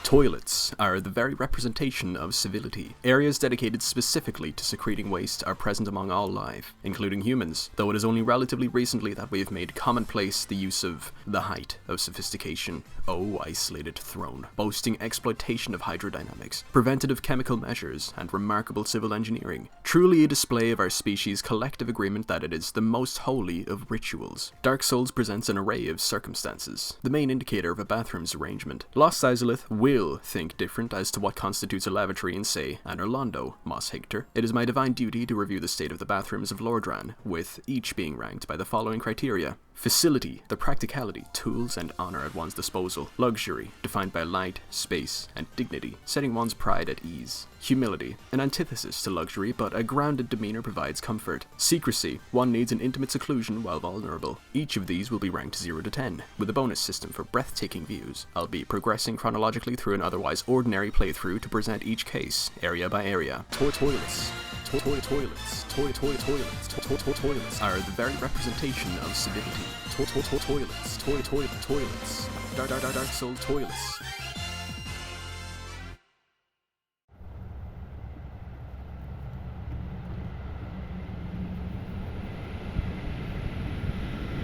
Toilets are the very representation of civility. Areas dedicated specifically to secreting waste are present among all life, including humans, though it is only relatively recently that we have made commonplace the use of the height of sophistication. Oh, isolated throne, boasting exploitation of hydrodynamics, preventative chemical measures, and remarkable civil engineering. Truly a display of our species' collective agreement that it is the most holy of rituals. Dark Souls presents an array of circumstances, the main indicator of a bathroom's arrangement. Lost Izalith will think different as to what constitutes a lavatory in, say, Anor Londo, Moss Hictor. It is my divine duty to review the state of the bathrooms of Lordran, with each being ranked by the following criteria. Facility, the practicality, tools, and honor at one's disposal. Luxury, defined by light, space, and dignity, setting one's pride at ease. Humility, an antithesis to luxury, but a grounded demeanor provides comfort. Secrecy, one needs an intimate seclusion while vulnerable. Each of these will be ranked 0 to 10, with a bonus system for breathtaking views. I'll be progressing chronologically through an otherwise ordinary playthrough to present each case, area by area. Toilets. Toilets are the very representation of civility. Toilets. Dark Soul toilets.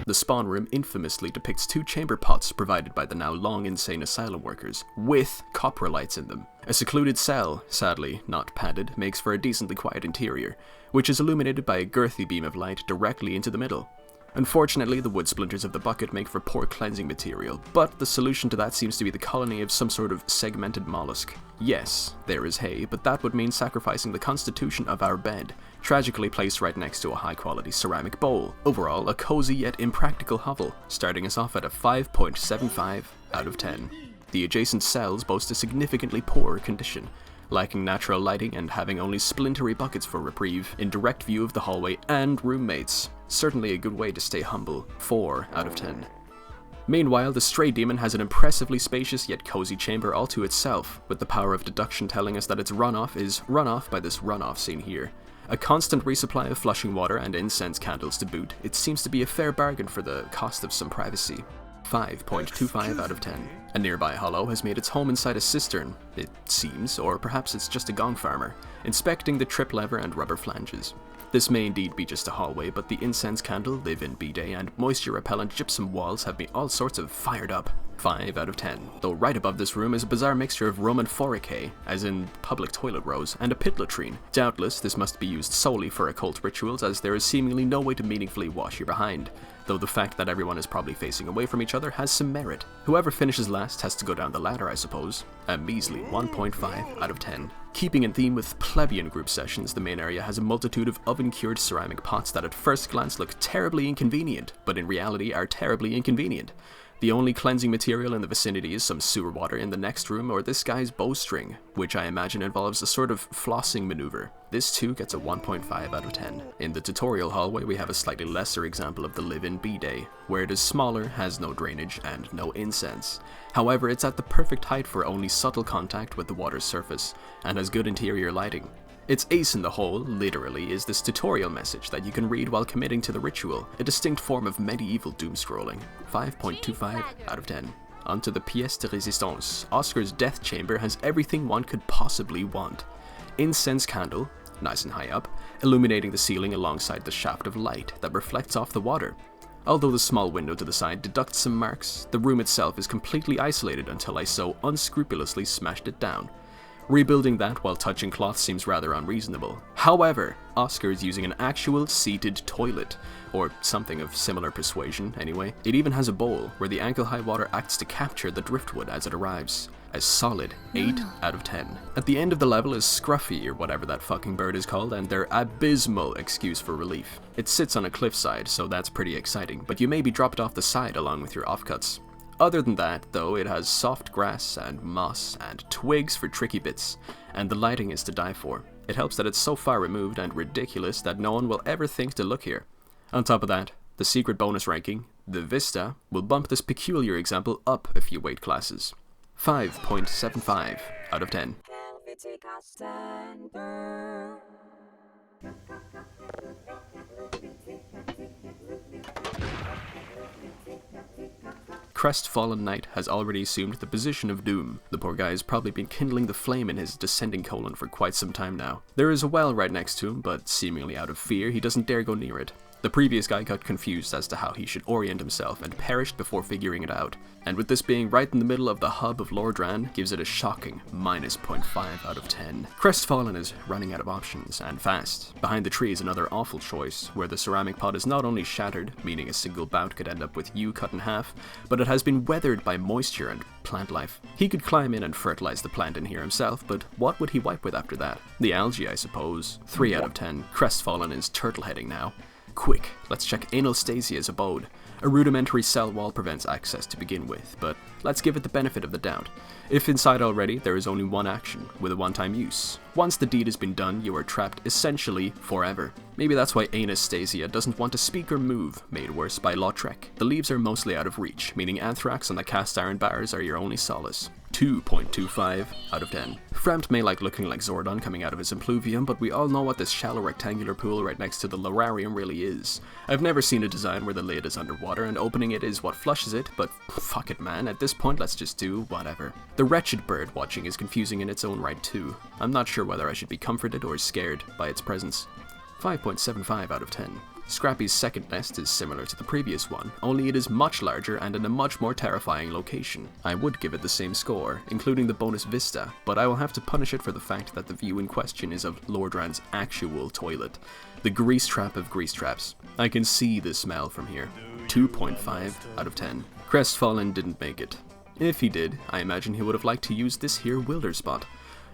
The spawn room infamously depicts 2 chamber pots provided by the now long insane asylum workers, with coprolites in them. A secluded cell, sadly not padded, makes for a decently quiet interior, which is illuminated by a girthy beam of light directly into the middle. Unfortunately, the wood splinters of the bucket make for poor cleansing material, but the solution to that seems to be the colony of some sort of segmented mollusk. Yes, there is hay, but that would mean sacrificing the constitution of our bed, tragically placed right next to a high-quality ceramic bowl. Overall, a cozy yet impractical hovel, starting us off at a 5.75 out of 10. The adjacent cells boast a significantly poorer condition, lacking natural lighting and having only splintery buckets for reprieve, in direct view of the hallway and roommates. Certainly a good way to stay humble. 4 out of 10. Meanwhile, the Stray Demon has an impressively spacious yet cozy chamber all to itself, with the power of deduction telling us that its runoff is run off by this runoff scene here. A constant resupply of flushing water and incense candles to boot, it seems to be a fair bargain for the cost of some privacy. 5.25 out of 10. A nearby hollow has made its home inside a cistern, it seems, or perhaps it's just a gong farmer, inspecting the trip lever and rubber flanges. This may indeed be just a hallway, but the incense candle, live-in bidet, and moisture-repellent gypsum walls have me all sorts of fired up. 5 out of 10. Though right above this room is a bizarre mixture of Roman foricay, as in public toilet rows, and a pit latrine. Doubtless, this must be used solely for occult rituals, as there is seemingly no way to meaningfully wash your behind, though the fact that everyone is probably facing away from each other has some merit. Whoever finishes last has to go down the ladder, I suppose. A measly 1.5 out of 10. Keeping in theme with plebeian group sessions, the main area has a multitude of oven-cured ceramic pots that at first glance look terribly inconvenient, but in reality are terribly inconvenient. The only cleansing material in the vicinity is some sewer water in the next room or this guy's bowstring, which I imagine involves a sort of flossing maneuver. This too gets a 1.5 out of 10. In the tutorial hallway we have a slightly lesser example of the live-in bidet, where it is smaller, has no drainage, and no incense. However, it's at the perfect height for only subtle contact with the water's surface, and has good interior lighting. Its ace in the hole, literally, is this tutorial message that you can read while committing to the ritual, a distinct form of medieval doom-scrolling. 5.25 out of 10. Onto the pièce de résistance. Oscar's death chamber has everything one could possibly want. Incense candle, nice and high up, illuminating the ceiling alongside the shaft of light that reflects off the water. Although the small window to the side deducts some marks, the room itself is completely isolated until I so unscrupulously smashed it down. Rebuilding that while touching cloth seems rather unreasonable. However, Oscar is using an actual seated toilet, or something of similar persuasion anyway. It even has a bowl where the ankle-high water acts to capture the driftwood as it arrives. A solid 8 out of 10. At the end of the level is Scruffy, or whatever that fucking bird is called, and their abysmal excuse for relief. It sits on a cliffside, so that's pretty exciting, but you may be dropped off the side along with your offcuts. Other than that, though, it has soft grass and moss and twigs for tricky bits, and the lighting is to die for. It helps that it's so far removed and ridiculous that no one will ever think to look here. On top of that, the secret bonus ranking, the Vista, will bump this peculiar example up a few weight classes. 5.75 out of 10. crestfallen knight has already assumed the position of doom. The poor guy has probably been kindling the flame in his descending colon for quite some time now. There is a well right next to him, but seemingly out of fear, he doesn't dare go near it. The previous guy got confused as to how he should orient himself and perished before figuring it out. And with this being right in the middle of the hub of Lordran, gives it a shocking minus 0.5 out of 10. Crestfallen is running out of options, and fast. Behind the tree is another awful choice, where the ceramic pot is not only shattered, meaning a single bout could end up with you cut in half, but it has been weathered by moisture and plant life. He could climb in and fertilize the plant in here himself, but what would he wipe with after that? The algae, I suppose. 3 out of 10. Crestfallen is turtle-heading now. Quick, let's check Anastasia's abode. A rudimentary cell wall prevents access to begin with, but let's give it the benefit of the doubt. If inside already, there is only one action, with a one-time use. Once the deed has been done, you are trapped essentially forever. Maybe that's why Anastasia doesn't want to speak or move, made worse by Lautrec. The leaves are mostly out of reach, meaning anthrax on the cast iron bars are your only solace. 2.25 out of 10. Frampt may like looking like Zordon coming out of his impluvium, but we all know what this shallow rectangular pool right next to the Lorarium really is. I've never seen a design where the lid is underwater and opening it is what flushes it, but fuck it man, at this point let's just do whatever. The wretched bird watching is confusing in its own right too. I'm not sure whether I should be comforted or scared by its presence. 5.75 out of 10. Scrappy's second nest is similar to the previous one, only it is much larger and in a much more terrifying location. I would give it the same score, including the bonus vista, but I will have to punish it for the fact that the view in question is of Lordran's actual toilet. The grease trap of grease traps. I can see the smell from here. 2.5 out of 10. Crestfallen didn't make it. If he did, I imagine he would have liked to use this here wilder spot.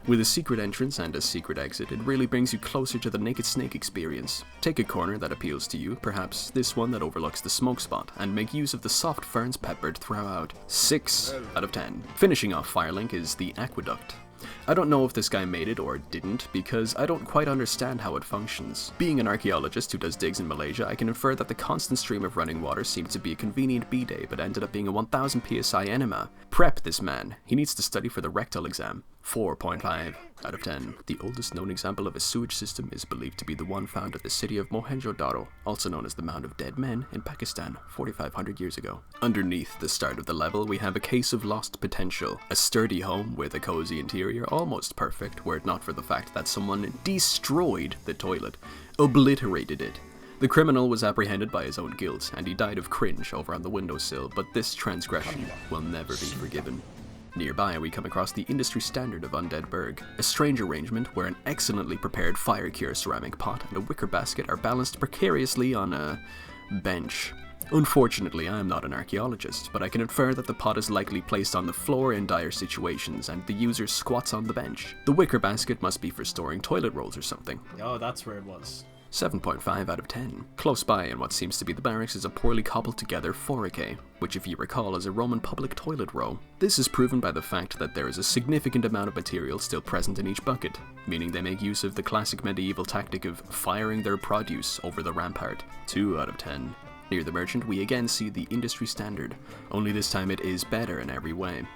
With a secret entrance and a secret exit, it really brings you closer to the Naked Snake experience. Take a corner that appeals to you, perhaps this one that overlooks the smoke spot, and make use of the soft ferns peppered throughout. 6 out of 10. Finishing off Firelink is the aqueduct. I don't know if this guy made it or didn't, because I don't quite understand how it functions. Being an archaeologist who does digs in Malaysia, I can infer that the constant stream of running water seemed to be a convenient B-day, but ended up being a 1000 psi enema. Prep this man. He needs to study for the rectal exam. 4.5 out of 10. The oldest known example of a sewage system is believed to be the one found at the city of Mohenjo-Daro, also known as the Mound of Dead Men, in Pakistan, 4,500 years ago. Underneath the start of the level, we have a case of lost potential. A sturdy home with a cozy interior, almost perfect, were it not for the fact that someone destroyed the toilet, obliterated it. The criminal was apprehended by his own guilt, and he died of cringe over on the windowsill, but this transgression will never be forgiven. Nearby, we come across the industry standard of Undead Burg, a strange arrangement where an excellently prepared fire cure ceramic pot and a wicker basket are balanced precariously on a bench. Unfortunately, I am not an archaeologist, but I can infer that the pot is likely placed on the floor in dire situations and the user squats on the bench. The wicker basket must be for storing toilet rolls or something. Oh, that's where it was. 7.5 out of 10. Close by in what seems to be the barracks is a poorly cobbled together foraker, which if you recall is a Roman public toilet row. This is proven by the fact that there is a significant amount of material still present in each bucket, meaning they make use of the classic medieval tactic of firing their produce over the rampart. 2 out of 10. Near the merchant we again see the industry standard, only this time it is better in every way.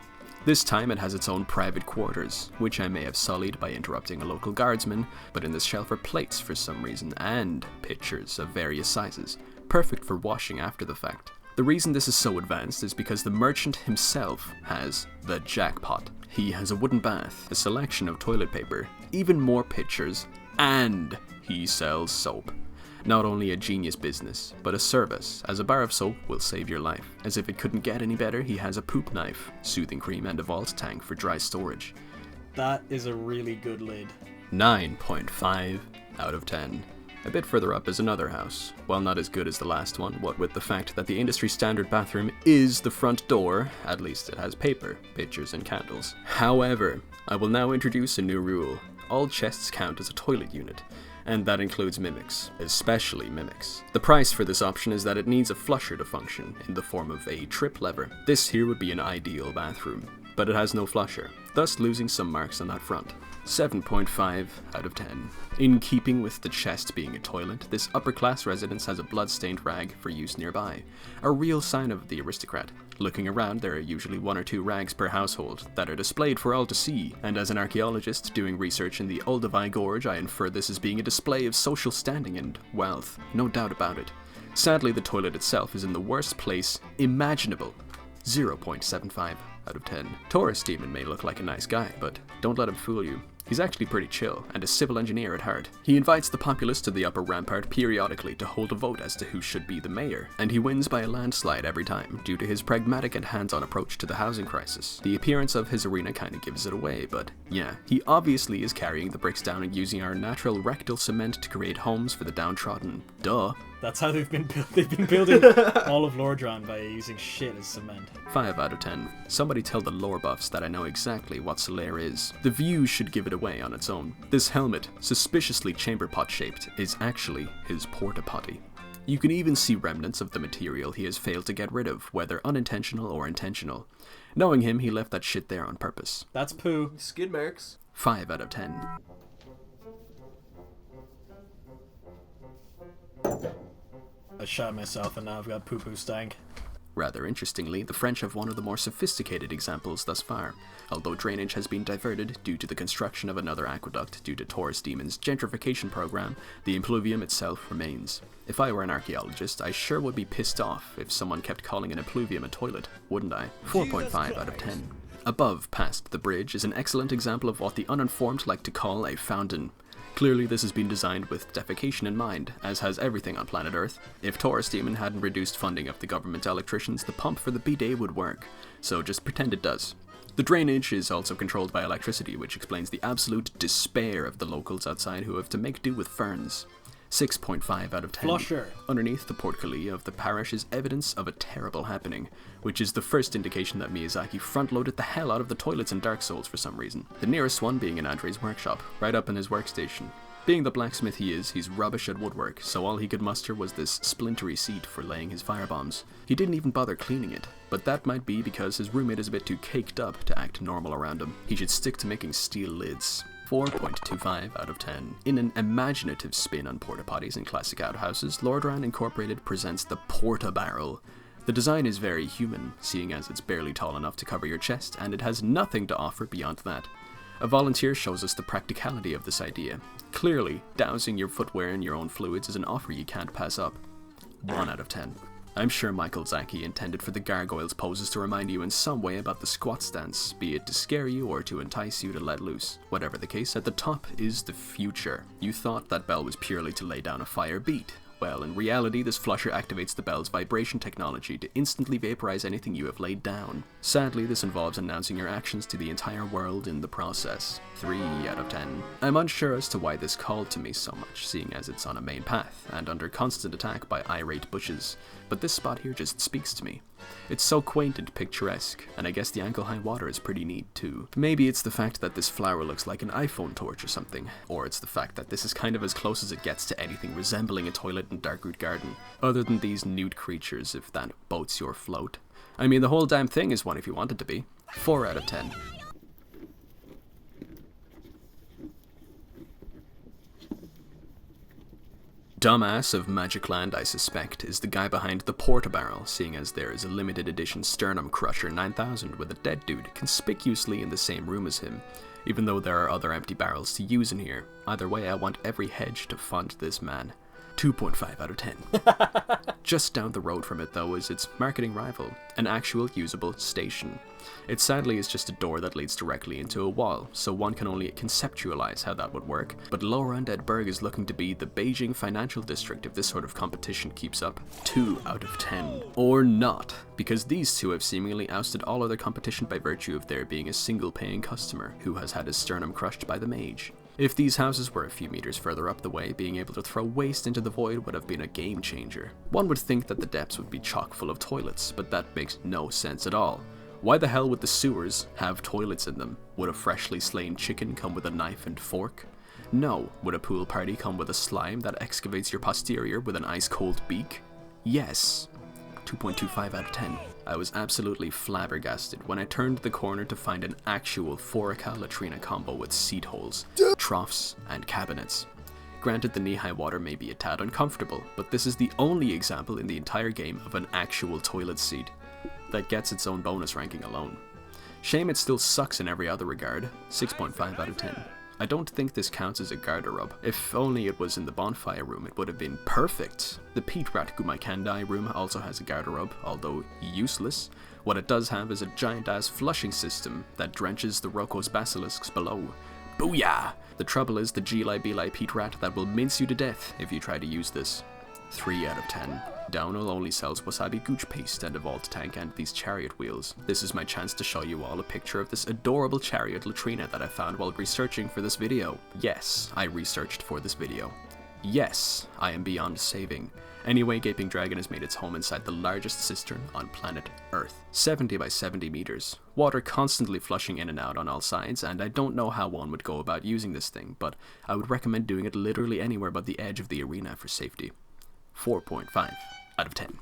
This time it has its own private quarters, which I may have sullied by interrupting a local guardsman, but in this shelf are plates for some reason, and pitchers of various sizes, perfect for washing after the fact. The reason this is so advanced is because the merchant himself has the jackpot. He has a wooden bath, a selection of toilet paper, even more pitchers, and he sells soap. Not only a genius business, but a service, as a bar of soap will save your life. As if it couldn't get any better, he has a poop knife, soothing cream, and a vault tank for dry storage. That is a really good lid. 9.5 out of 10. A bit further up is another house. While not as good as the last one, what with the fact that the industry standard bathroom is the front door, at least it has paper, pictures, and candles. However, I will now introduce a new rule. All chests count as a toilet unit, and that includes mimics, especially mimics. The price for this option is that it needs a flusher to function, in the form of a trip lever. This here would be an ideal bathroom, but it has no flusher, thus losing some marks on that front. 7.5 out of 10. In keeping with the chest being a toilet, this upper-class residence has a blood-stained rag for use nearby, a real sign of the aristocrat. Looking around, there are usually 1 or 2 rags per household that are displayed for all to see, and as an archaeologist doing research in the Olduvai Gorge, I infer this as being a display of social standing and wealth, no doubt about it. Sadly, the toilet itself is in the worst place imaginable. 0.75 out of 10. Tourist Demon may look like a nice guy, but don't let him fool you. He's actually pretty chill, and a civil engineer at heart. He invites the populace to the upper rampart periodically to hold a vote as to who should be the mayor, and he wins by a landslide every time, due to his pragmatic and hands-on approach to the housing crisis. The appearance of his arena kinda gives it away, but yeah, he obviously is carrying the bricks down and using our natural rectal cement to create homes for the downtrodden. Duh. That's how they've been building all of Lordran, by using shit as cement. 5 out of 10. Somebody tell the lore buffs that I know exactly what Solaire is. The view should give it away on its own. This helmet, suspiciously chamber pot shaped, is actually his porta potty. You can even see remnants of the material he has failed to get rid of, whether unintentional or intentional. Knowing him, he left that shit there on purpose. That's poo. Skid marks. 5 out of 10. I shot myself and now I've got poo-poo stank. Rather interestingly, the French have one of the more sophisticated examples thus far, although drainage has been diverted due to the construction of another aqueduct due to Taurus Demon's gentrification program. The impluvium itself remains. If I were an archaeologist, I sure would be pissed off if someone kept calling an impluvium a toilet, wouldn't I? 4.5 out of 10. Above, past the bridge, is an excellent example of what the uninformed like to call a fountain. Clearly this has been designed with defecation in mind, as has everything on planet Earth. If Taurus Demon hadn't reduced funding of the government electricians, the pump for the bidet would work, so just pretend it does. The drainage is also controlled by electricity, which explains the absolute despair of the locals outside who have to make do with ferns. 6.5 out of 10. Flusher. Underneath the portcullis of the parish is evidence of a terrible happening, which is the first indication that Miyazaki front-loaded the hell out of the toilets in Dark Souls for some reason. The nearest one being in Andre's workshop, right up in his workstation. Being the blacksmith he is, he's rubbish at woodwork, so all he could muster was this splintery seat for laying his firebombs. He didn't even bother cleaning it, but that might be because his roommate is a bit too caked up to act normal around him. He should stick to making steel lids. 4.25 out of 10. In an imaginative spin on porta potties and classic outhouses, Lordran Incorporated presents the Porta Barrel. The design is very human, seeing as it's barely tall enough to cover your chest, and it has nothing to offer beyond that. A volunteer shows us the practicality of this idea. Clearly, dousing your footwear in your own fluids is an offer you can't pass up. 1 out of 10. I'm sure Michael Zaki intended for the gargoyles poses to remind you in some way about the squat stance, be it to scare you or to entice you to let loose. Whatever the case, at the top is the future. You thought that bell was purely to lay down a fire beat. Well, in reality, this flusher activates the bell's vibration technology to instantly vaporize anything you have laid down. Sadly, this involves announcing your actions to the entire world in the process. 3 out of 10. I'm unsure as to why this called to me so much, seeing as it's on a main path, and under constant attack by irate bushes, but this spot here just speaks to me. It's so quaint and picturesque, and I guess the ankle-high water is pretty neat too. Maybe it's the fact that this flower looks like an iPhone torch or something, or it's the fact that this is kind of as close as it gets to anything resembling a toilet in Darkroot Garden, other than these nude creatures, if that boats your float. I mean, the whole damn thing is one if you want it to be. 4 out of 10. Dumbass of Magic Land, I suspect, is the guy behind the Porta Barrel, seeing as there is a limited edition Sternum Crusher 9000 with a dead dude conspicuously in the same room as him, even though there are other empty barrels to use in here. Either way, I want every hedge to fund this man. 2.5 out of 10. Just down the road from it, though, is its marketing rival, an actual usable station. It sadly is just a door that leads directly into a wall, so one can only conceptualize how that would work, but Lower Undead Burg is looking to be the Beijing financial district if this sort of competition keeps up. 2 out of 10. Or not, because these two have seemingly ousted all other competition by virtue of there being a single paying customer who has had his sternum crushed by the mage. If these houses were a few meters further up the way, being able to throw waste into the void would have been a game changer. One would think that the depths would be chock full of toilets, but that makes no sense at all. Why the hell would the sewers have toilets in them? Would a freshly slain chicken come with a knife and fork? No. Would a pool party come with a slime that excavates your posterior with an ice-cold beak? Yes. 2.25 out of 10. I was absolutely flabbergasted when I turned the corner to find an actual Forica Latrina combo with seat holes, troughs, and cabinets. Granted, the knee-high water may be a tad uncomfortable, but this is the only example in the entire game of an actual toilet seat. That gets its own bonus ranking alone. Shame it still sucks in every other regard. 6.5 out of 10. I don't think this counts as a garderobe. If only it was in the bonfire room, it would have been perfect. The Pete Rat Gumaikandai room also has a garderobe, although useless, What it does have is a giant-ass flushing system that drenches the Roko's basilisks below. Booyah! The trouble is the Gili peat rat that will mince you to death if you try to use this. 3 out of 10. Downhill only sells wasabi gooch paste and a vault tank and these chariot wheels. This is my chance to show you all a picture of this adorable chariot latrina that I found while researching for this video. Yes, I researched for this video. Yes, I am beyond saving. Anyway, Gaping Dragon has made its home inside the largest cistern on planet Earth. 70 by 70 meters. Water constantly flushing in and out on all sides, and I don't know how one would go about using this thing, but I would recommend doing it literally anywhere but the edge of the arena for safety. 4.5 out of 10.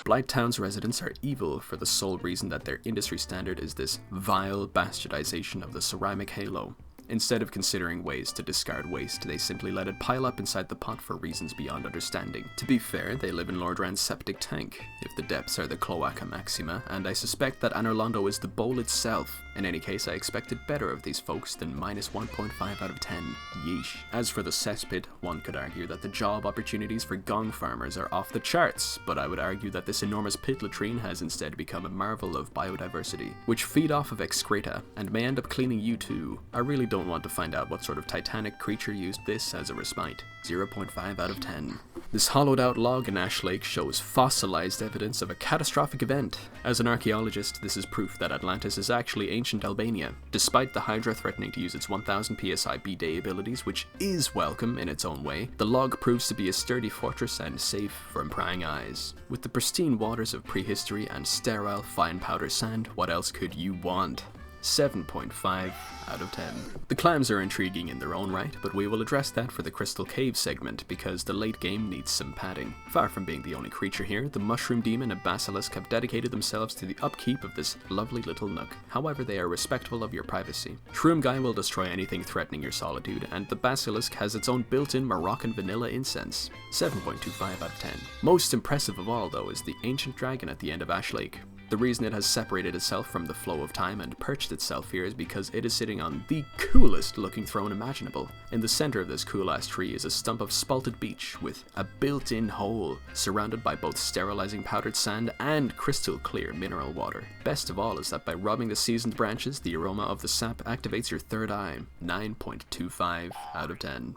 Blighttown's residents are evil for the sole reason that their industry standard is this vile bastardization of the ceramic halo. Instead of considering ways to discard waste, they simply let it pile up inside the pot for reasons beyond understanding. To be fair, they live in Lord Rand's septic tank, if the depths are the Cloaca Maxima, and I suspect that Anor Londo is the bowl itself. In any case, I expected better of these folks than minus 1.5 out of 10. Yeesh. As for the cesspit, one could argue that the job opportunities for gong farmers are off the charts, but I would argue that this enormous pit latrine has instead become a marvel of biodiversity, which feed off of excreta, and may end up cleaning you too. I really don't want to find out what sort of titanic creature used this as a respite. 0.5 out of 10. This hollowed out log in Ash Lake shows fossilized evidence of a catastrophic event. As an archaeologist, this is proof that Atlantis is actually ancient Albania, despite the Hydra threatening to use its 1000 psi B-Day abilities, which is welcome in its own way. The log proves to be a sturdy fortress and safe from prying eyes. With the pristine waters of prehistory and sterile fine powder sand, what else could you want? 7.5 out of 10. The clams are intriguing in their own right, but we will address that for the Crystal Cave segment because the late game needs some padding. Far from being the only creature here, the Mushroom Demon and Basilisk have dedicated themselves to the upkeep of this lovely little nook. However, they are respectful of your privacy. Shroom Guy will destroy anything threatening your solitude, and the Basilisk has its own built-in Moroccan vanilla incense. 7.25 out of 10. Most impressive of all, though, is the ancient dragon at the end of Ash Lake. The reason it has separated itself from the flow of time and perched itself here is because it is sitting on the coolest looking throne imaginable. In the center of this cool ass tree is a stump of spalted beach with a built-in hole, surrounded by both sterilizing powdered sand and crystal clear mineral water. Best of all is that by rubbing the seasoned branches, the aroma of the sap activates your third eye. 9.25 out of 10.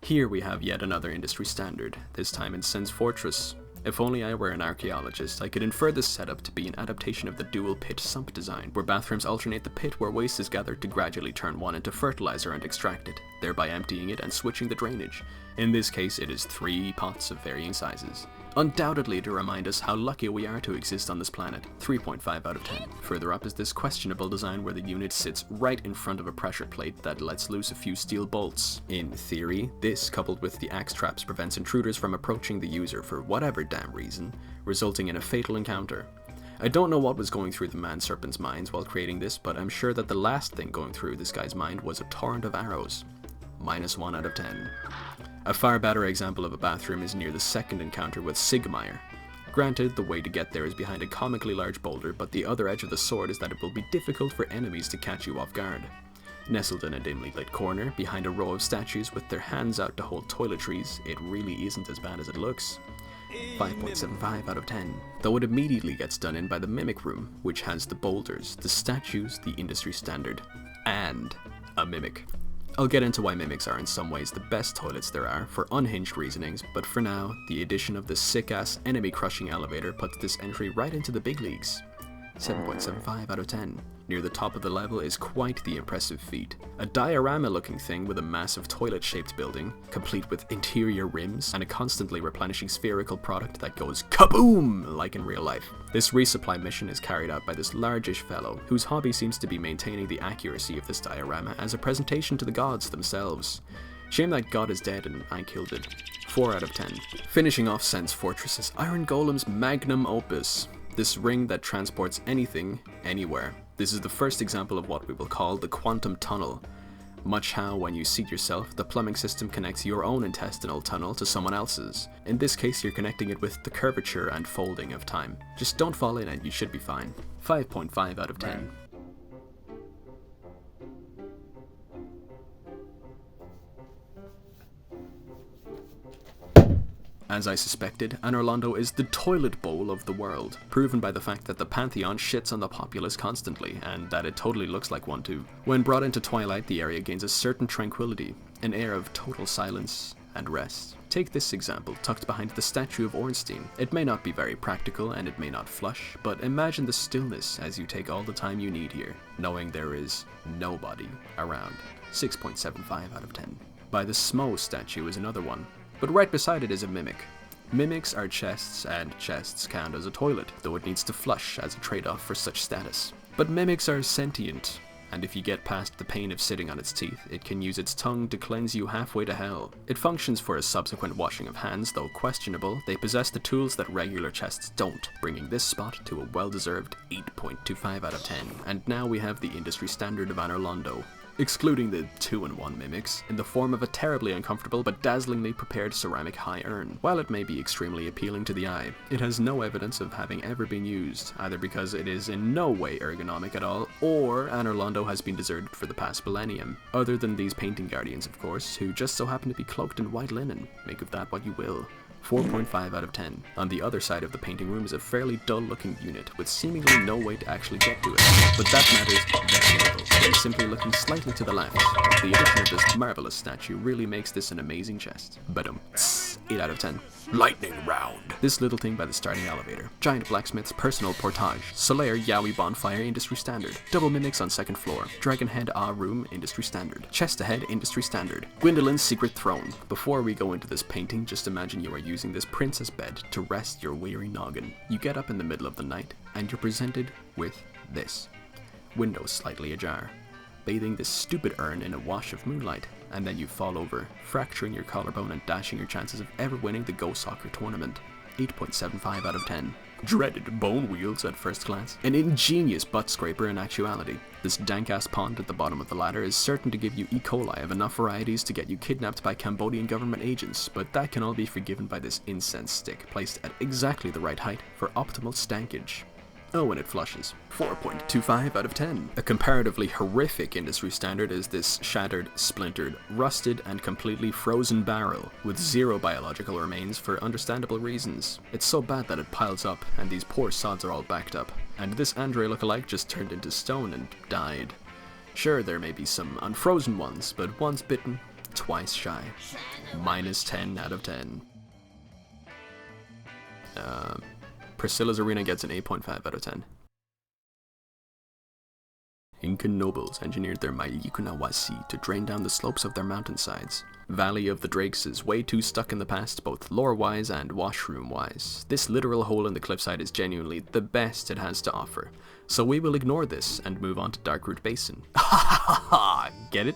Here we have yet another industry standard, this time in Sen's Fortress. If only I were an archaeologist, I could infer this setup to be an adaptation of the dual pit sump design, where bathrooms alternate the pit where waste is gathered to gradually turn one into fertilizer and extract it, thereby emptying it and switching the drainage. In this case, it is 3 pots of varying sizes. Undoubtedly to remind us how lucky we are to exist on this planet. 3.5 out of 10. Further up is this questionable design where the unit sits right in front of a pressure plate that lets loose a few steel bolts. In theory, this coupled with the axe traps prevents intruders from approaching the user for whatever damn reason, resulting in a fatal encounter. I don't know what was going through the man-serpent's minds while creating this, but I'm sure that the last thing going through this guy's mind was a torrent of arrows. -1 out of 10. A far better example of a bathroom is near the second encounter with Sigmire. Granted, the way to get there is behind a comically large boulder, but the other edge of the sword is that it will be difficult for enemies to catch you off guard. Nestled in a dimly lit corner, behind a row of statues with their hands out to hold toiletries, it really isn't as bad as it looks. 5.75 out of 10. Though it immediately gets done in by the Mimic Room, which has the boulders, the statues, the industry standard, and a mimic. I'll get into why mimics are in some ways the best toilets there are for unhinged reasonings, but for now, the addition of this sick-ass enemy-crushing elevator puts this entry right into the big leagues. 7.75 out of 10. Near the top of the level is quite the impressive feat. A diorama-looking thing with a massive toilet-shaped building, complete with interior rims, and a constantly replenishing spherical product that goes kaboom like in real life. This resupply mission is carried out by this largish fellow, whose hobby seems to be maintaining the accuracy of this diorama as a presentation to the gods themselves. Shame that god is dead and I killed it. 4 out of 10. Finishing off Sen's Fortress is Iron Golem's magnum opus. This ring that transports anything, anywhere. This is the first example of what we will call the Quantum Tunnel. Much how, when you seat yourself, the plumbing system connects your own intestinal tunnel to someone else's. In this case, you're connecting it with the curvature and folding of time. Just don't fall in and you should be fine. 5.5 out of 10. As I suspected, Anor Londo is the toilet bowl of the world, proven by the fact that the Pantheon shits on the populace constantly, and that it totally looks like one too. When brought into twilight, the area gains a certain tranquility, an air of total silence and rest. Take this example, tucked behind the statue of Ornstein. It may not be very practical and it may not flush, but imagine the stillness as you take all the time you need here, knowing there is nobody around. 6.75 out of 10. By the Smo statue is another one, but right beside it is a mimic. Mimics are chests, and chests count as a toilet, though it needs to flush as a trade-off for such status. But mimics are sentient, and if you get past the pain of sitting on its teeth, it can use its tongue to cleanse you halfway to hell. It functions for a subsequent washing of hands, though questionable. They possess the tools that regular chests don't, bringing this spot to a well-deserved 8.25 out of 10. And now we have the industry standard of Anor Londo, excluding the 2-in-1 mimics, in the form of a terribly uncomfortable but dazzlingly prepared ceramic high urn. While it may be extremely appealing to the eye, it has no evidence of having ever been used, either because it is in no way ergonomic at all, or Anor Londo has been deserted for the past millennium. Other than these painting guardians, of course, who just so happen to be cloaked in white linen. Make of that what you will. 4.5 out of 10. On the other side of the painting room is a fairly dull-looking unit with seemingly no way to actually get to it, but that matters very little, when simply looking slightly to the left. The addition of this marvelous statue really makes this an amazing chest. But 8 out of 10. Lightning round. This little thing by the starting elevator. Giant blacksmith's personal portage. Solaire Yowie bonfire industry standard. Double mimics on second floor. Dragon head room industry standard. Chest ahead industry standard. Gwendolyn's secret throne. Before we go into this painting, just imagine you are using this princess bed to rest your weary noggin. You get up in the middle of the night and you're presented with this. Windows slightly ajar. Bathing this stupid urn in a wash of moonlight, and then you fall over, fracturing your collarbone and dashing your chances of ever winning the Go Soccer tournament. 8.75 out of 10. Dreaded bone wheels at first glance. An ingenious butt scraper in actuality. This dank-ass pond at the bottom of the ladder is certain to give you E. coli of enough varieties to get you kidnapped by Cambodian government agents, but that can all be forgiven by this incense stick, placed at exactly the right height for optimal stankage. Oh, and it flushes. 4.25 out of 10. A comparatively horrific industry standard is this shattered, splintered, rusted, and completely frozen barrel, with zero biological remains for understandable reasons. It's so bad that it piles up, and these poor sods are all backed up. And this Andre lookalike just turned into stone and died. Sure, there may be some unfrozen ones, but once bitten, twice shy. Minus 10 out of 10. Priscilla's Arena gets an 8.5 out of 10. Incan nobles engineered their Mayikunawasi to drain down the slopes of their mountainsides. Valley of the Drakes is way too stuck in the past, both lore-wise and washroom-wise. This literal hole in the cliffside is genuinely the best it has to offer. So we will ignore this and move on to Darkroot Basin. Get it?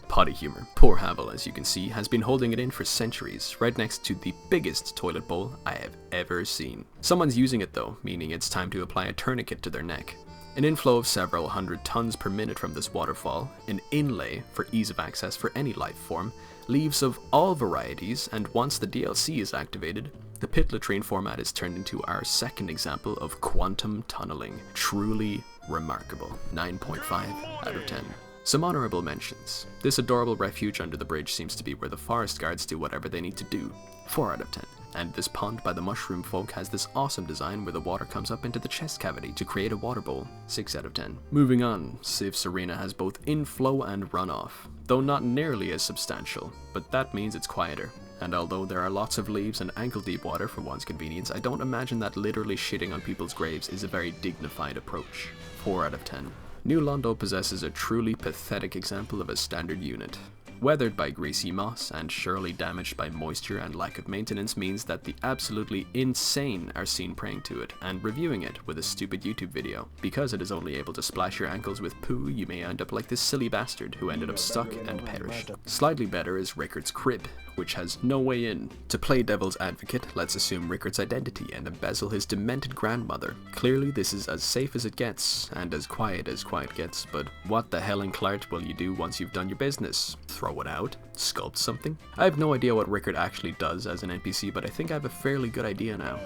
Potty humor. Poor Havel, as you can see, has been holding it in for centuries, right next to the biggest toilet bowl I have ever seen. Someone's using it though, meaning it's time to apply a tourniquet to their neck. An inflow of several hundred tons per minute from this waterfall, an inlay for ease of access for any life form, leaves of all varieties, and once the DLC is activated, the pit latrine format is turned into our second example of quantum tunneling. Truly remarkable. 9.5 out of 10. Some honorable mentions. This adorable refuge under the bridge seems to be where the forest guards do whatever they need to do. 4 out of 10. And this pond by the mushroom folk has this awesome design where the water comes up into the chest cavity to create a water bowl. 6 out of 10. Moving on, Siv's Arena has both inflow and runoff, though not nearly as substantial, but that means it's quieter. And although there are lots of leaves and ankle-deep water for one's convenience, I don't imagine that literally shitting on people's graves is a very dignified approach. 4 out of 10. New Londo possesses a truly pathetic example of a standard unit. Weathered by greasy moss and surely damaged by moisture and lack of maintenance means that the absolutely insane are seen praying to it and reviewing it with a stupid YouTube video. Because it is only able to splash your ankles with poo, you may end up like this silly bastard who ended up stuck and perished. Slightly better is Rickard's crib, which has no way in. To play devil's advocate, let's assume Rickard's identity and embezzle his demented grandmother. Clearly this is as safe as it gets, and as quiet gets, but what the hell in Clart will you do once you've done your business? Throw it out? Sculpt something? I have no idea what Rickard actually does as an NPC, but I think I have a fairly good idea now.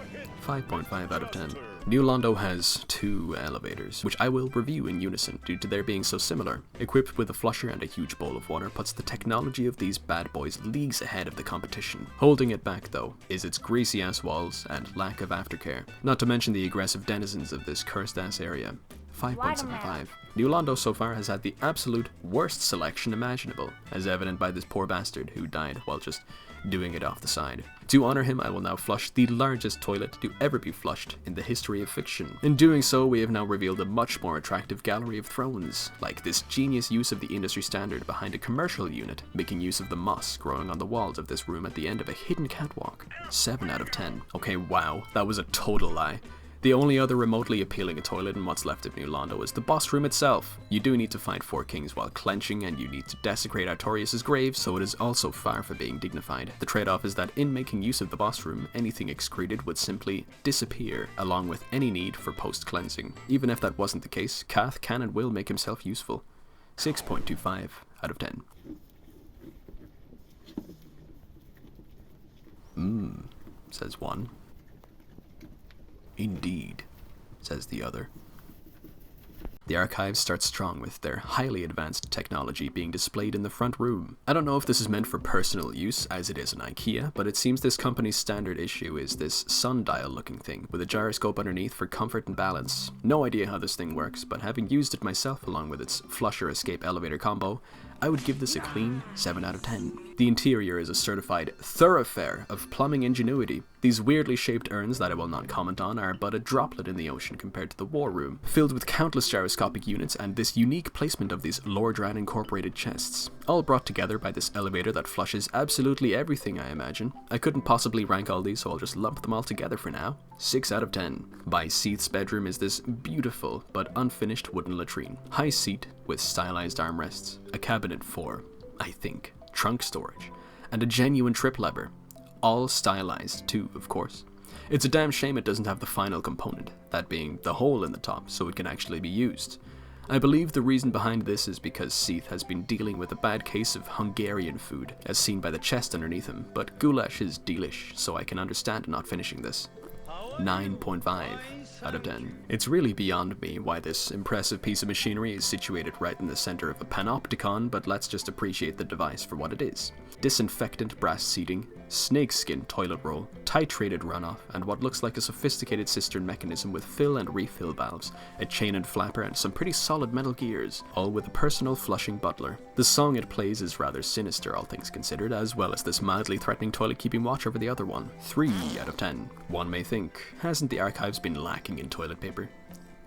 5.5 out of 10. New Londo has 2 elevators, which I will review in unison due to their being so similar. Equipped with a flusher and a huge bowl of water puts the technology of these bad boys leagues ahead of the competition. Holding it back though is its greasy ass walls and lack of aftercare, not to mention the aggressive denizens of this cursed ass area. 5.75. New Londo so far has had the absolute worst selection imaginable, as evident by this poor bastard who died while just doing it off the side. To honor him, I will now flush the largest toilet to ever be flushed in the history of fiction. In doing so, we have now revealed a much more attractive gallery of thrones, like this genius use of the industry standard behind a commercial unit, making use of the moss growing on the walls of this room at the end of a hidden catwalk. 7 out of 10. Okay, wow, that was a total lie. The only other remotely appealing toilet in what's left of New Londo is the boss room itself. You do need to fight 4 kings while clenching, and you need to desecrate Artorias' grave, so it is also far from being dignified. The trade-off is that in making use of the boss room, anything excreted would simply disappear, along with any need for post-cleansing. Even if that wasn't the case, Cath can and will make himself useful. 6.25 out of 10. Says one. Indeed, says the other. The archives start strong with their highly advanced technology being displayed in the front room. I don't know if this is meant for personal use, as it is an IKEA, but it seems this company's standard issue is this sundial looking thing, with a gyroscope underneath for comfort and balance. No idea how this thing works, but having used it myself along with its flusher escape elevator combo, I would give this a clean 7 out of 10. The interior is a certified thoroughfare of plumbing ingenuity. These weirdly shaped urns that I will not comment on are but a droplet in the ocean compared to the war room, filled with countless gyroscopic units and this unique placement of these Lordran incorporated chests, all brought together by this elevator that flushes absolutely everything, I imagine. I couldn't possibly rank all these, so I'll just lump them all together for now. 6 out of 10. By Seath's bedroom is this beautiful but unfinished wooden latrine. High seat with stylized armrests, a cabinet for, I think, trunk storage, and a genuine trip lever. All stylized too, of course. It's a damn shame it doesn't have the final component, that being the hole in the top so it can actually be used. I believe the reason behind this is because Seath has been dealing with a bad case of Hungarian food, as seen by the chest underneath him, but goulash is delish, so I can understand not finishing this. 9.5 out of 10. It's really beyond me why this impressive piece of machinery is situated right in the center of a panopticon, but let's just appreciate the device for what it is. Disinfectant brass seating, snakeskin toilet roll, titrated runoff, and what looks like a sophisticated cistern mechanism with fill and refill valves, a chain and flapper, and some pretty solid metal gears, all with a personal flushing butler. The song it plays is rather sinister, all things considered, as well as this mildly threatening toilet keeping watch over the other one. 3 out of 10. One may think, hasn't the archives been lacking in toilet paper?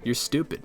You're stupid.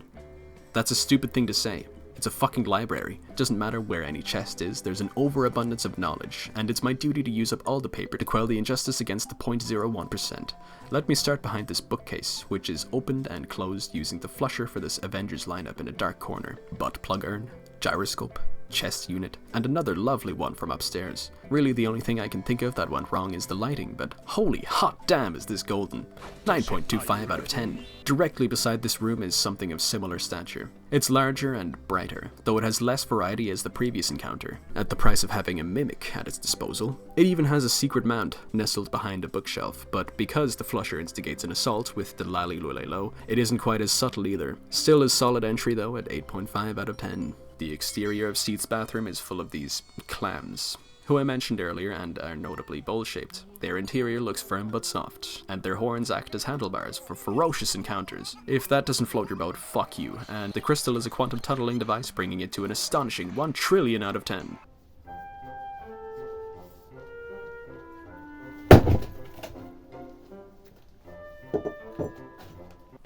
That's a stupid thing to say. It's a fucking library. It doesn't matter where any chest is, there's an overabundance of knowledge, and it's my duty to use up all the paper to quell the injustice against the 0.01%. Let me start behind this bookcase, which is opened and closed using the flusher for this Avengers lineup in a dark corner. Butt plug urn, gyroscope, chest unit, and another lovely one from upstairs. Really the only thing I can think of that went wrong is the lighting, but holy hot damn is this golden. 9.25 out of 10. Directly beside this room is something of similar stature. It's larger and brighter, though it has less variety as the previous encounter, at the price of having a mimic at its disposal. It even has a secret mount nestled behind a bookshelf, but because the flusher instigates an assault with the Lally Lulelo, it isn't quite as subtle either. Still a solid entry though at 8.5 out of 10. The exterior of Seath's bathroom is full of these clams, who I mentioned earlier and are notably bowl-shaped. Their interior looks firm but soft, and their horns act as handlebars for ferocious encounters. If that doesn't float your boat, fuck you, and the crystal is a quantum tunneling device, bringing it to an astonishing 1 trillion out of 10.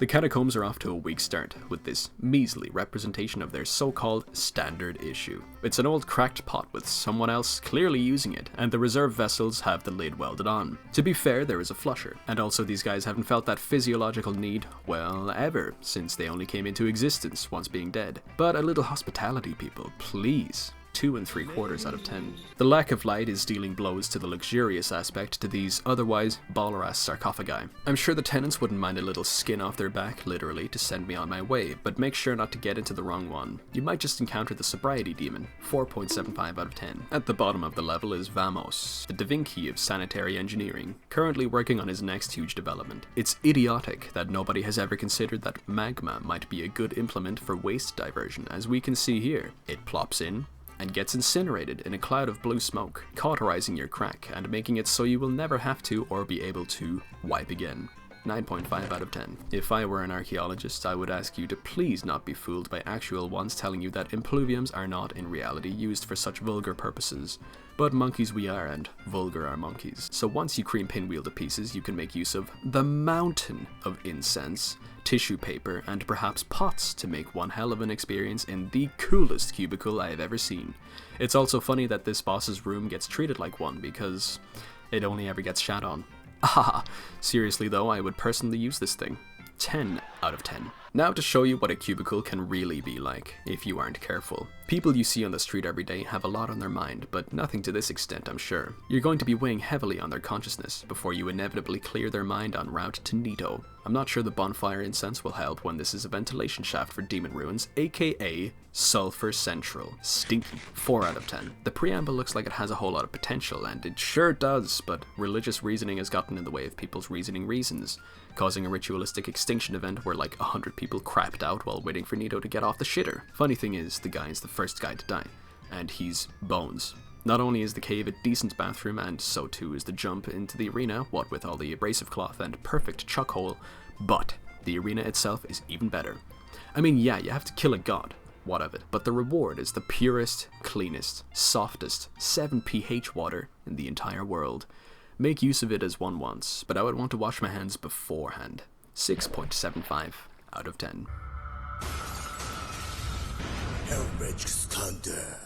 The Catacombs are off to a weak start with this measly representation of their so-called standard issue. It's an old cracked pot with someone else clearly using it, and the reserve vessels have the lid welded on. To be fair, there is a flusher, and also these guys haven't felt that physiological need, well, ever, since they only came into existence once being dead. But a little hospitality, people, please. 2 3/4 out of 10. The lack of light is dealing blows to the luxurious aspect to these otherwise baller-ass sarcophagi. I'm sure the tenants wouldn't mind a little skin off their back, literally, to send me on my way, but make sure not to get into the wrong one. You might just encounter the sobriety demon, 4.75 out of 10. At the bottom of the level is Vamos, the Da Vinci of sanitary engineering, currently working on his next huge development. It's idiotic that nobody has ever considered that magma might be a good implement for waste diversion, as we can see here. It plops in, and gets incinerated in a cloud of blue smoke, cauterizing your crack and making it so you will never have to or be able to wipe again. 9.5 out of 10. If I were an archaeologist, I would ask you to please not be fooled by actual ones telling you that impluviums are not in reality used for such vulgar purposes. But monkeys we are, and vulgar are monkeys. So once you cream pinwheel to pieces, you can make use of the mountain of incense, tissue paper, and perhaps pots to make one hell of an experience in the coolest cubicle I have ever seen. It's also funny that this boss's room gets treated like one because it only ever gets shat on. Ah, seriously though, I would personally use this thing. 10 out of 10. Now to show you what a cubicle can really be like, if you aren't careful. People you see on the street every day have a lot on their mind, but nothing to this extent, I'm sure. You're going to be weighing heavily on their consciousness before you inevitably clear their mind en route to Nito. I'm not sure the bonfire incense will help when this is a ventilation shaft for Demon Ruins, aka Sulfur Central. Stinky. 4 out of 10. The preamble looks like it has a whole lot of potential, and it sure does, but religious reasoning has gotten in the way of people's reasoning reasons, causing a ritualistic extinction event where like 100 people crapped out while waiting for Nito to get off the shitter. Funny thing is, the guy is the first guy to die, and he's bones. Not only is the cave a decent bathroom, and so too is the jump into the arena, what with all the abrasive cloth and perfect chuck hole, but the arena itself is even better. I mean, yeah, you have to kill a god, what of it, but the reward is the purest, cleanest, softest 7 pH water in the entire world. Make use of it as one wants, but I would want to wash my hands beforehand. 6.75 out of 10. Hellbridge Standard.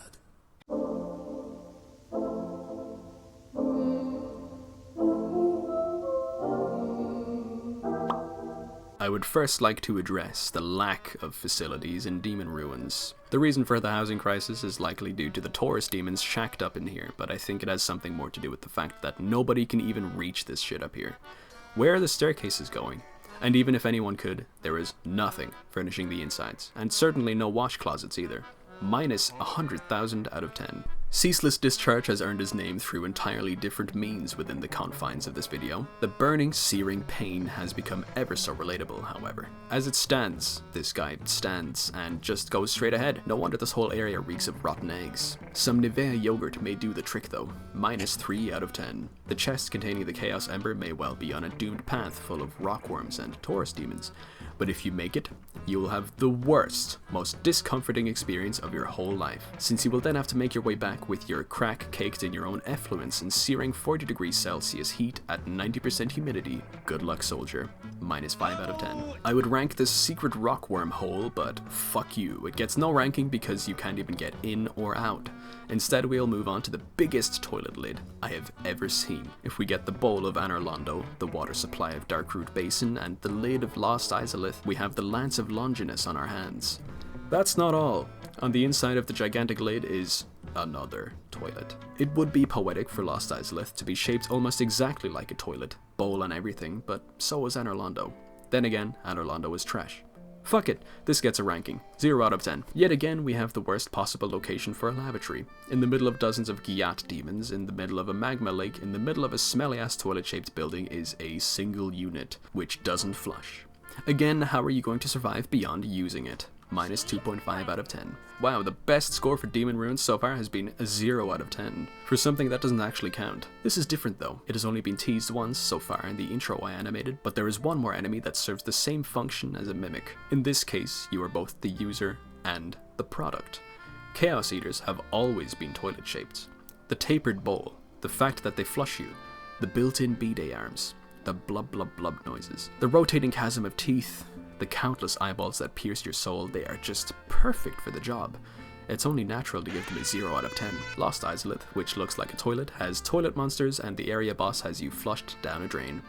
I would first like to address the lack of facilities in Demon Ruins. The reason for the housing crisis is likely due to the tourist demons shacked up in here, but I think it has something more to do with the fact that nobody can even reach this shit up here. Where are the staircases going? And even if anyone could, there is nothing furnishing the insides, and certainly no wash closets either. Minus 100,000 out of 10. Ceaseless Discharge has earned his name through entirely different means within the confines of this video. The burning, searing pain has become ever so relatable, however. As it stands, this guy stands and just goes straight ahead. No wonder this whole area reeks of rotten eggs. Some Nivea yogurt may do the trick though. Minus 3 out of 10. The chest containing the Chaos Ember may well be on a doomed path full of rockworms and tourist demons, but if you make it, you will have the worst, most discomforting experience of your whole life, since you will then have to make your way back with your crack caked in your own effluence and searing 40 degrees Celsius heat at 90% humidity. Good luck, soldier. Minus 5 out of 10. I would rank this secret rockworm hole, but fuck you. It gets no ranking because you can't even get in or out. Instead, we'll move on to the biggest toilet lid I have ever seen. If we get the bowl of Anor Londo, the water supply of Darkroot Basin, and the lid of Lost Izalith, we have the Lance of Longinus on our hands. That's not all. On the inside of the gigantic lid is another toilet. It would be poetic for Lost Izalith to be shaped almost exactly like a toilet, bowl and everything, but so is Anor Londo. Then again, Anor Londo is trash. Fuck it, this gets a ranking, 0 out of 10. Yet again, we have the worst possible location for a lavatory. In the middle of dozens of Gyat demons, in the middle of a magma lake, in the middle of a smelly-ass toilet-shaped building is a single unit, which doesn't flush. Again, how are you going to survive beyond using it? Minus 2.5 out of 10. Wow, the best score for Demon Ruins so far has been a 0 out of 10, for something that doesn't actually count. This is different though. It has only been teased once so far in the intro I animated, but there is one more enemy that serves the same function as a mimic. In this case, you are both the user and the product. Chaos Eaters have always been toilet shaped. The tapered bowl, the fact that they flush you, the built-in bidet arms, the blub blub blub noises, the rotating chasm of teeth, The countless eyeballs that pierce your soul, they are just perfect for the job. It's only natural to give them a 0 out of 10. Lost Izalith, which looks like a toilet, has toilet monsters, and the area boss has you flushed down a drain.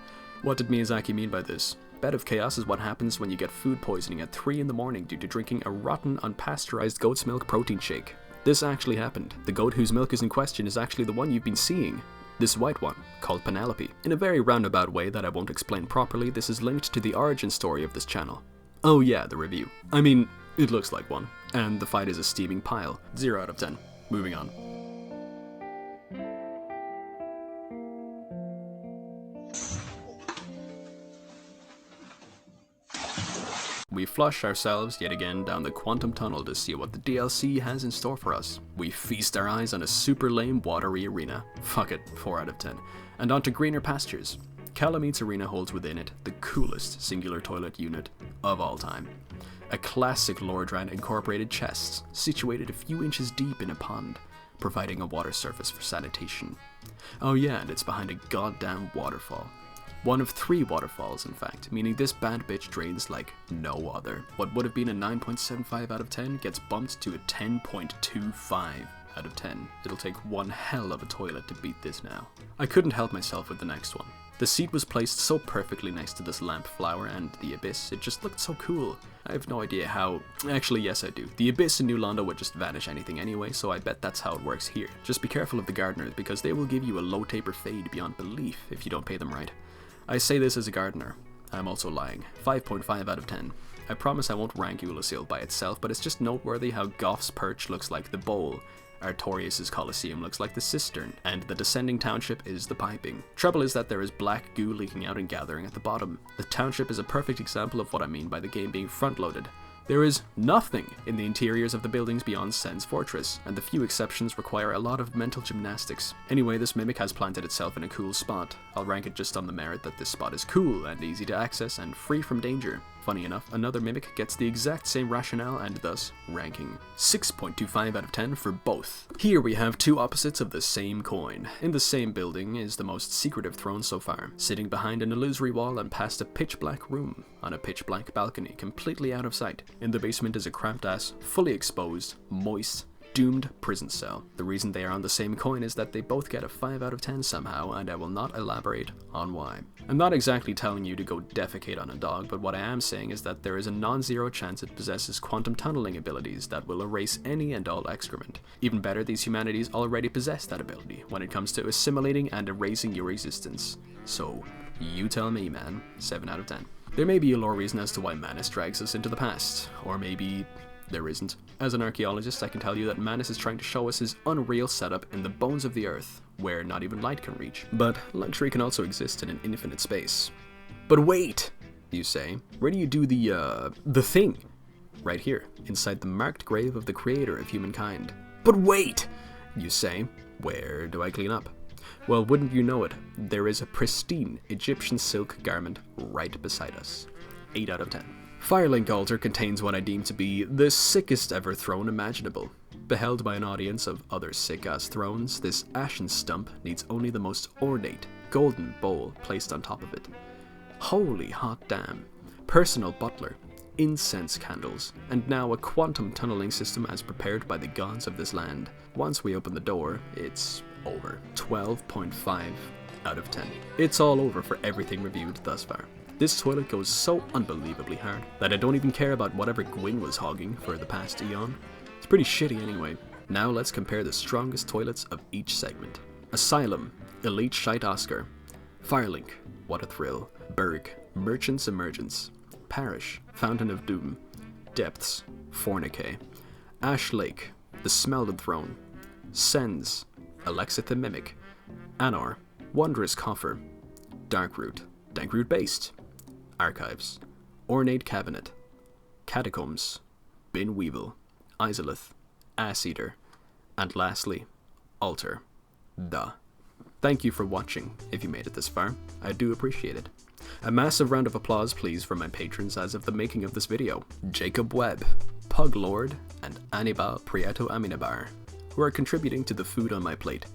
What did Miyazaki mean by this? Bed of Chaos is what happens when you get food poisoning at 3 in the morning due to drinking a rotten, unpasteurized goat's milk protein shake. This actually happened. The goat whose milk is in question is actually the one you've been seeing. This white one, called Penelope. In a very roundabout way that I won't explain properly, this is linked to the origin story of this channel. Oh yeah, the review. I mean, it looks like one. And the fight is a steaming pile. 0 out of 10. Moving on. We flush ourselves yet again down the Quantum Tunnel to see what the DLC has in store for us. We feast our eyes on a super lame watery arena. Fuck it, 4 out of 10. And onto greener pastures. Calameet's arena holds within it the coolest singular toilet unit of all time. A classic Lordran incorporated chest, situated a few inches deep in a pond, providing a water surface for sanitation. Oh yeah, and it's behind a goddamn waterfall. One of 3 waterfalls, in fact, meaning this bad bitch drains like no other. What would have been a 9.75 out of 10 gets bumped to a 10.25 out of 10. It'll take one hell of a toilet to beat this now. I couldn't help myself with the next one. The seat was placed so perfectly next to this lamp flower and the abyss, it just looked so cool. I have no idea how... Actually, yes I do. The abyss in New Londo would just vanish anything anyway, so I bet that's how it works here. Just be careful of the gardeners, because they will give you a low taper fade beyond belief if you don't pay them right. I say this as a gardener. I'm also lying. 5.5 out of 10. I promise I won't rank Ulyssil by itself, but it's just noteworthy how Goff's Perch looks like the bowl, Artorias' Colosseum looks like the cistern, and the descending township is the piping. Trouble is that there is black goo leaking out and gathering at the bottom. The township is a perfect example of what I mean by the game being front-loaded. There is nothing in the interiors of the buildings beyond Sen's fortress, and the few exceptions require a lot of mental gymnastics. Anyway, this mimic has planted itself in a cool spot. I'll rank it just on the merit that this spot is cool and easy to access and free from danger. Funny enough, another mimic gets the exact same rationale and thus ranking. 6.25 out of 10 for both. Here we have 2 opposites of the same coin. In the same building is the most secretive throne so far, sitting behind an illusory wall and past a pitch black room, on a pitch black balcony, completely out of sight. In the basement is a cramped ass, fully exposed, moist, doomed prison cell. The reason they are on the same coin is that they both get a 5 out of 10 somehow, and I will not elaborate on why. I'm not exactly telling you to go defecate on a dog, but what I am saying is that there is a non-zero chance it possesses quantum tunneling abilities that will erase any and all excrement. Even better, these humanities already possess that ability when it comes to assimilating and erasing your existence. So, you tell me, man. 7 out of 10. There may be a lore reason as to why Manus drags us into the past, or maybe there isn't. As an archaeologist, I can tell you that Manus is trying to show us his unreal setup in the bones of the earth, where not even light can reach. But luxury can also exist in an infinite space. But wait, you say, where do you do the thing? Right here, inside the marked grave of the creator of humankind. But wait, you say, where do I clean up? Well, wouldn't you know it, there is a pristine Egyptian silk garment right beside us. 8 out of 10. Firelink altar contains what I deem to be the sickest ever throne imaginable. Beheld by an audience of other sick-ass thrones, this ashen stump needs only the most ornate, golden bowl placed on top of it. Holy hot damn. Personal butler, incense candles, and now a quantum tunneling system as prepared by the gods of this land. Once we open the door, it's over. 12.5 out of 10. It's all over for everything reviewed thus far. This toilet goes so unbelievably hard that I don't even care about whatever Gwyn was hogging for the past eon. It's pretty shitty anyway. Now let's compare the strongest toilets of each segment. Asylum, Elite Shite Oscar. Firelink, what a thrill. Burg, Merchant's Emergence. Parish, Fountain of Doom. Depths, Fornicate. Ash Lake, The Smelded Throne. Sens, Alexith the Mimic. Anor, Wondrous Coffer. Darkroot, Darkroot Archives, Ornate Cabinet, Catacombs, Bin Weevil, Izalith, Ass-Eater, and lastly, Altar. Thank you for watching, if you made it this far. I do appreciate it. A massive round of applause please for my patrons as of the making of this video. Jacob Webb, Pug Lord, and Anibal Prieto Aminabar, who are contributing to the food on my plate.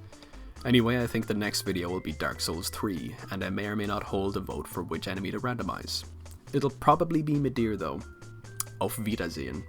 Anyway, I think the next video will be Dark Souls 3, and I may or may not hold a vote for which enemy to randomize. It'll probably be Midir though. Auf Wiedersehen.